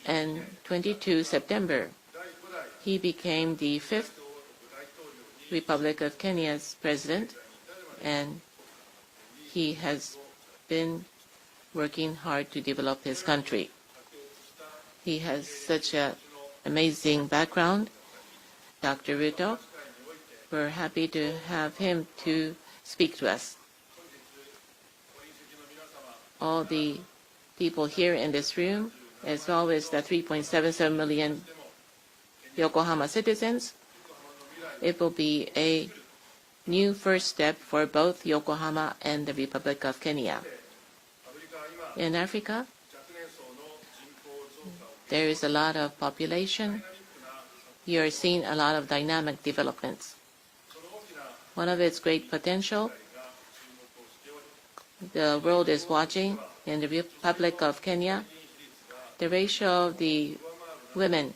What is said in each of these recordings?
And 22 September, he became the 5th Republic of Kenya's president, and he has been working hard to develop his country. He has such an amazing background. Dr. Ruto, we're happy to have him to speak to us. All the people here in this room, as well as the 3.77 million Yokohama citizens, it will be a new first step for both Yokohama and the Republic of Kenya. In Africa, there is a lot of population. You are seeing a lot of dynamic developments. One of its great potential, the world is watching in the Republic of Kenya, the ratio of the women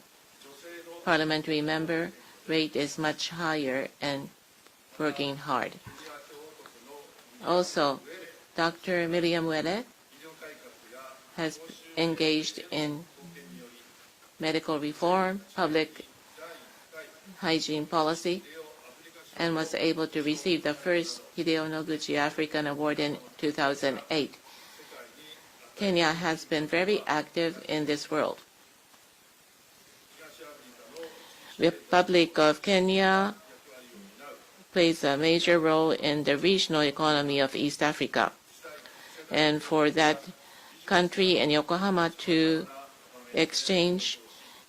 parliamentary member rate is much higher and working hard. Also, Dr. Miriam Wele has engaged in medical reform, public hygiene policy, and was able to receive the first Hideo Noguchi African Award in 2008. Kenya has been very active in this world. Republic of Kenya plays a major role in the regional economy of East Africa. And for that country and Yokohama to exchange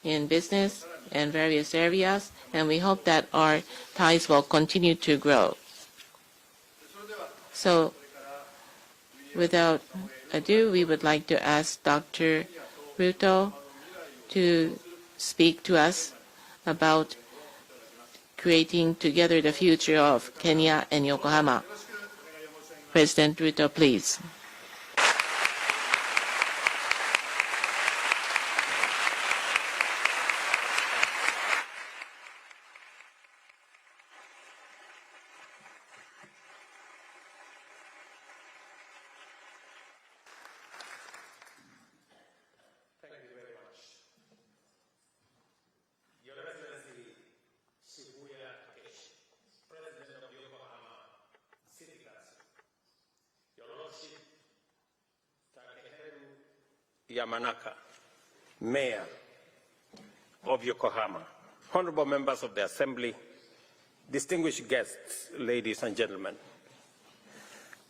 in business and various areas, and we hope that our ties will continue to grow. So, without ado, we would like to ask Dr. Ruto to speak to us about creating together the future of Kenya and Yokohama. President Ruto, please. Yamanaka, Mayor of Yokohama, honorable members of the Assembly, distinguished guests, ladies and gentlemen,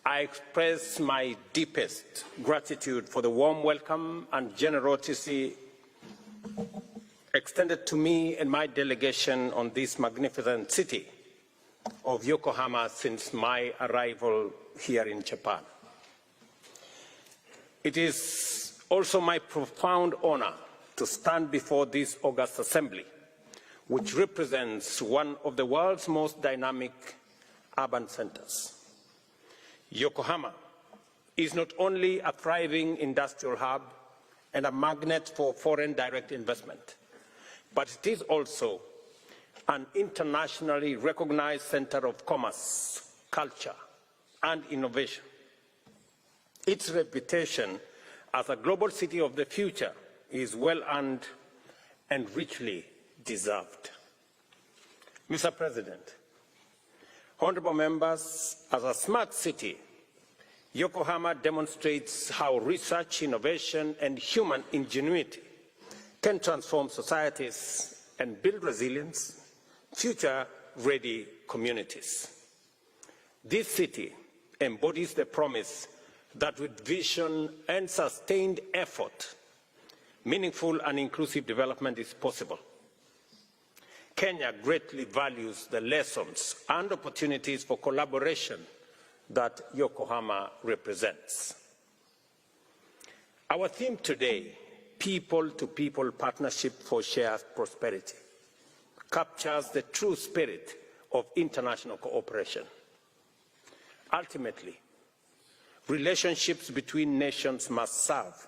I express my deepest gratitude for the warm welcome and generosity extended to me and my delegation on this magnificent city of Yokohama since my arrival here in Japan. It is also my profound honor to stand before this august assembly, which represents one of the world's most dynamic urban centers. Yokohama is not only a thriving industrial hub and a magnet for foreign direct investment, but it is also an internationally recognized center of commerce, culture, and innovation. Its reputation as a global city of the future is well earned and richly deserved. Mr. President, honorable members, as a smart city, Yokohama demonstrates how research, innovation, and human ingenuity can transform societies and build resilience, future-ready communities. This city embodies the promise that with vision and sustained effort, meaningful and inclusive development is possible. Kenya greatly values the lessons and opportunities for collaboration that Yokohama represents. Our theme today, People-to-People Partnership for Shared Prosperity, captures the true spirit of international cooperation. Ultimately, relationships between nations must serve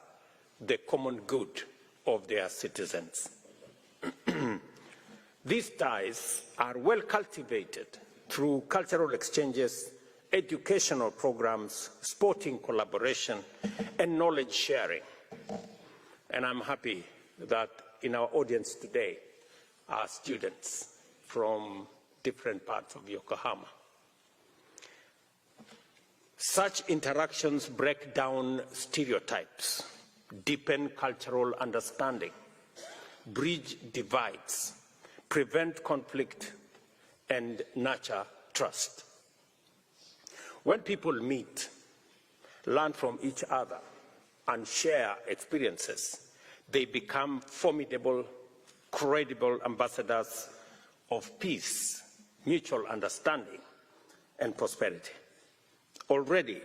the common good of their citizens. These ties are well cultivated through cultural exchanges, educational programs, sporting collaboration, and knowledge sharing. And I'm happy that in our audience today are students from different parts of Yokohama. Such interactions break down stereotypes, deepen cultural understanding, bridge divides, prevent conflict, and nurture trust. When people meet, learn from each other, and share experiences, they become formidable, credible ambassadors of peace, mutual understanding, and prosperity. Already,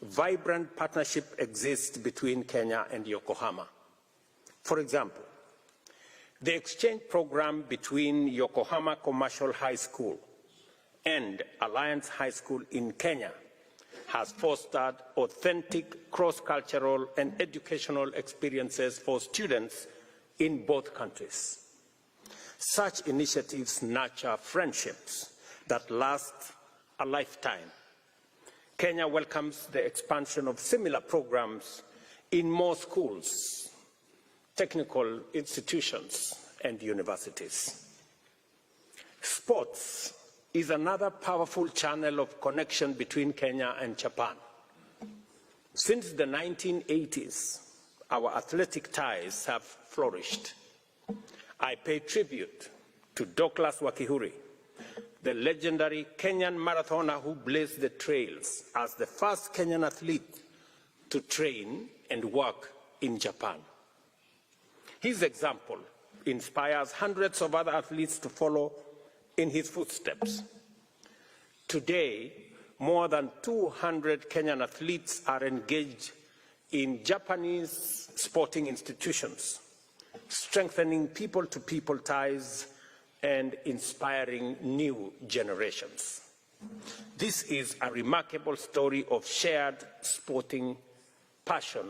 vibrant partnership exists between Kenya and Yokohama. For example, the exchange program between Yokohama Commercial High School and Alliance High School in Kenya has fostered authentic cross-cultural and educational experiences for students in both countries. Such initiatives nurture friendships that last a lifetime. Kenya welcomes the expansion of similar programs in more schools, technical institutions, and universities. Sports is another powerful channel of connection between Kenya and Japan. Since the 1980s, our athletic ties have flourished. I pay tribute to Douglas Wakihuri, the legendary Kenyan marathoner who blazed the trails as the first Kenyan athlete to train and work in Japan. His example inspires hundreds of other athletes to follow in his footsteps. Today, more than 200 Kenyan athletes are engaged in Japanese sporting institutions, strengthening people-to-people ties and inspiring new generations. This is a remarkable story of shared sporting passion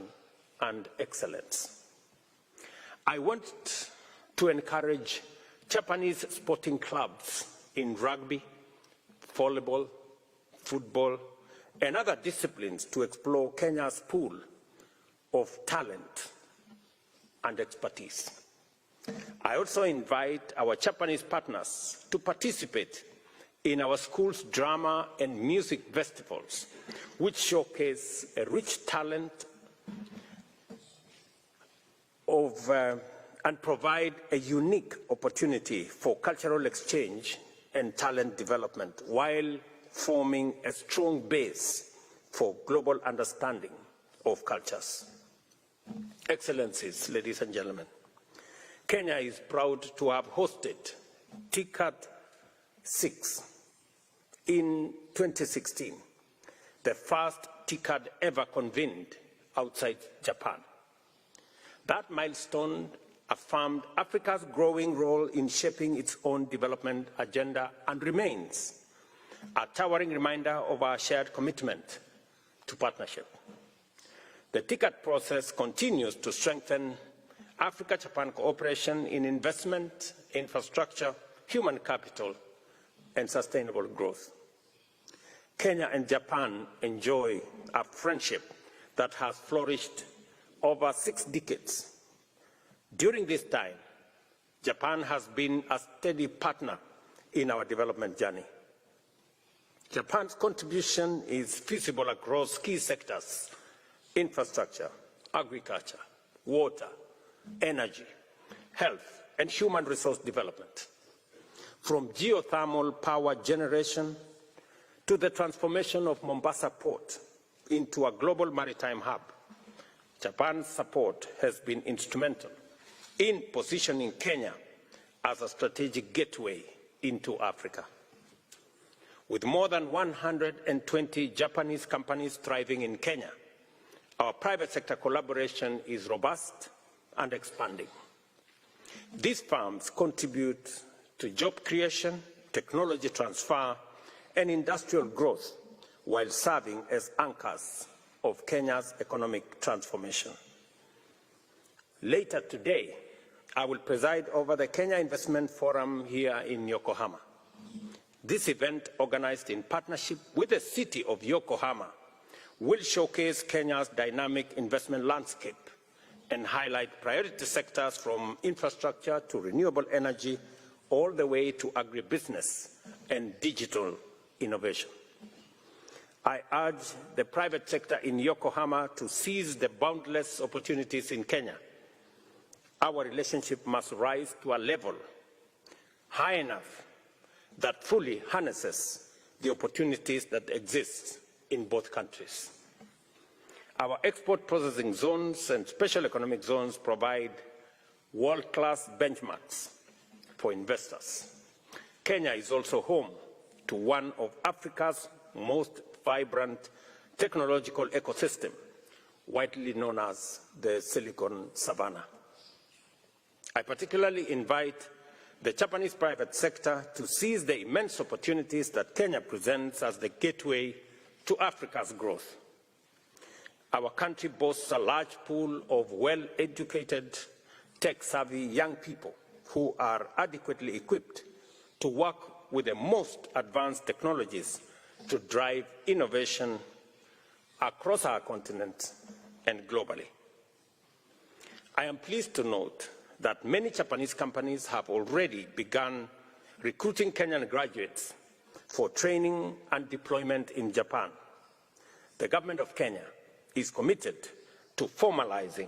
and excellence. I want to encourage Japanese sporting clubs in rugby, volleyball, football, and other disciplines to explore Kenya's pool of talent and expertise. I also invite our Japanese partners to participate in our school's drama and music festivals, which showcase a rich talent and provide a unique opportunity for cultural exchange and talent development while forming a strong base for global understanding of cultures. Excellencies, ladies and gentlemen, Kenya is proud to have hosted TICAD 6 in 2016, the first TICAD ever convened outside Japan. That milestone affirmed Africa's growing role in shaping its own development agenda and remains a towering reminder of our shared commitment to partnership. The TICAD process continues to strengthen Africa-Japan cooperation in investment, infrastructure, human capital, and sustainable growth. Kenya and Japan enjoy a friendship that has flourished over 6 decades. During this time, Japan has been a steady partner in our development journey. Japan's contribution is visible across key sectors: infrastructure, agriculture, water, energy, health, and human resource development. From geothermal power generation to the transformation of Mombasa Port into a global maritime hub, Japan's support has been instrumental in positioning Kenya as a strategic gateway into Africa. With more than 120 Japanese companies thriving in Kenya, our private sector collaboration is robust and expanding. These firms contribute to job creation, technology transfer, and industrial growth while serving as anchors of Kenya's economic transformation. Later today, I will preside over the Kenya Investment Forum here in Yokohama. This event, organized in partnership with the city of Yokohama, will showcase Kenya's dynamic investment landscape and highlight priority sectors from infrastructure to renewable energy, all the way to agribusiness and digital innovation. I urge the private sector in Yokohama to seize the boundless opportunities in Kenya. Our relationship must rise to a level high enough that fully harnesses the opportunities that exist in both countries. Our export processing zones and special economic zones provide world-class benchmarks for investors. Kenya is also home to one of Africa's most vibrant technological ecosystem, widely known as the Silicon Savannah. I particularly invite the Japanese private sector to seize the immense opportunities that Kenya presents as the gateway to Africa's growth. Our country boasts a large pool of well-educated, tech-savvy young people who are adequately equipped to work with the most advanced technologies to drive innovation across our continent and globally. I am pleased to note that many Japanese companies have already begun recruiting Kenyan graduates for training and deployment in Japan. The government of Kenya is committed to formalizing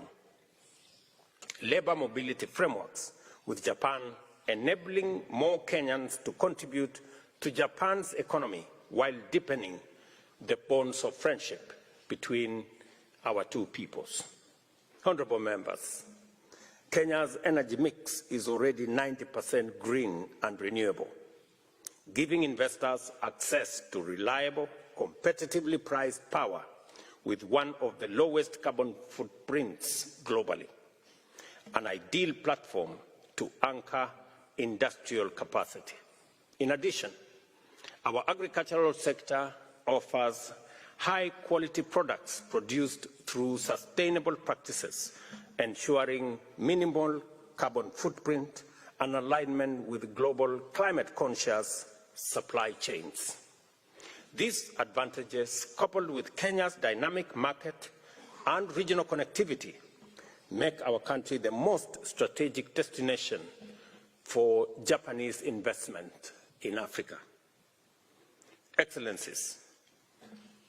labor mobility frameworks with Japan, enabling more Kenyans to contribute to Japan's economy while deepening the bonds of friendship between our two peoples. Honorable members, Kenya's energy mix is already 90% green and renewable, giving investors access to reliable, competitively priced power with one of the lowest carbon footprints globally, an ideal platform to anchor industrial capacity. In addition, our agricultural sector offers high-quality products produced through sustainable practices, ensuring minimal carbon footprint and alignment with global climate-conscious supply chains. These advantages, coupled with Kenya's dynamic market and regional connectivity, make our country the most strategic destination for Japanese investment in Africa. Excellencies,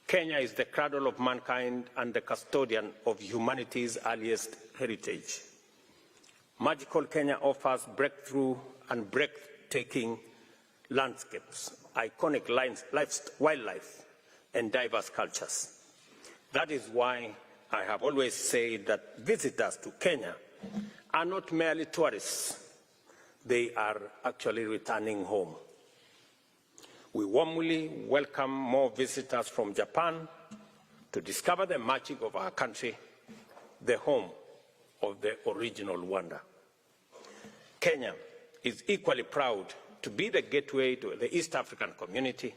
Kenya is the cradle of mankind and the custodian of humanity's earliest heritage. Magical Kenya offers breakthrough and breathtaking landscapes, iconic wildlife, and diverse cultures. That is why I have always said that visitors to Kenya are not merely tourists, they are actually returning home. We warmly welcome more visitors from Japan to discover the magic of our country, the home of the original wonder. Kenya is equally proud to be the gateway to the East African community,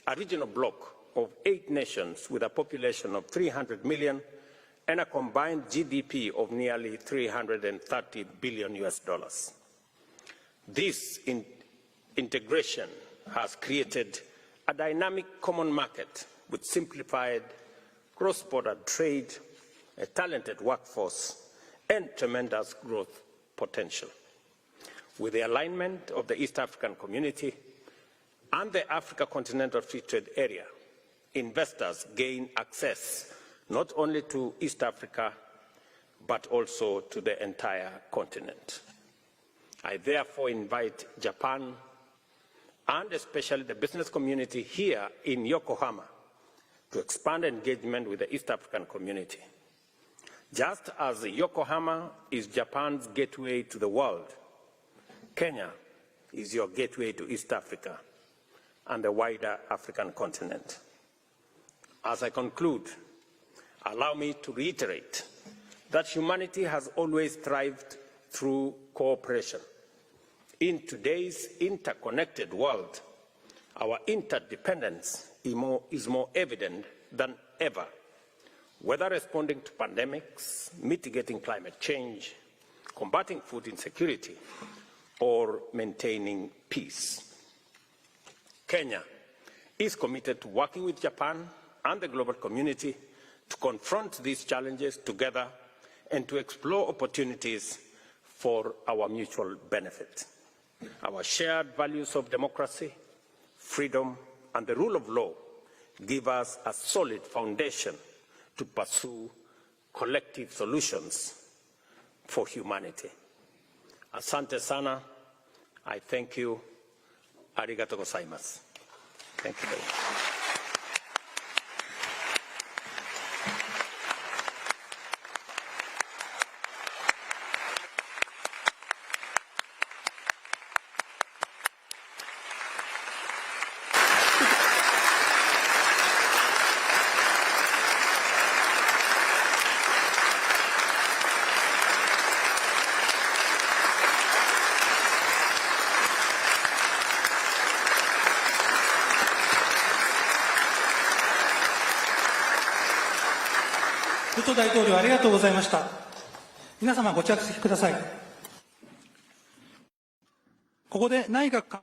a regional bloc of 8 nations with a population of 300 million and a combined GDP of nearly $330 billion US. This integration has created a dynamic common market with simplified cross-border trade, a talented workforce, and tremendous growth potential. With the alignment of the East African community and the Africa Continental Free Trade Area, investors gain access not only to East Africa, but also to the entire continent. I therefore invite Japan, and especially the business community here in Yokohama, to expand engagement with the East African community. Just as Yokohama is Japan's gateway to the world, Kenya is your gateway to East Africa and the wider African continent. As I conclude, allow me to reiterate that humanity has always thrived through cooperation. In today's interconnected world, our interdependence is more evident than ever, whether responding to pandemics, mitigating climate change, combating food insecurity, or maintaining peace. Kenya is committed to working with Japan and the global community to confront these challenges together and to explore opportunities for our mutual benefit. Our shared values of democracy, freedom, and the rule of law give us a solid foundation to pursue collective solutions for humanity. Asante sana. I thank you. Arigato gozaimasu. Thank you very much.ルト大統領、ありがとうございました。皆様ご着席ください。ここで内閣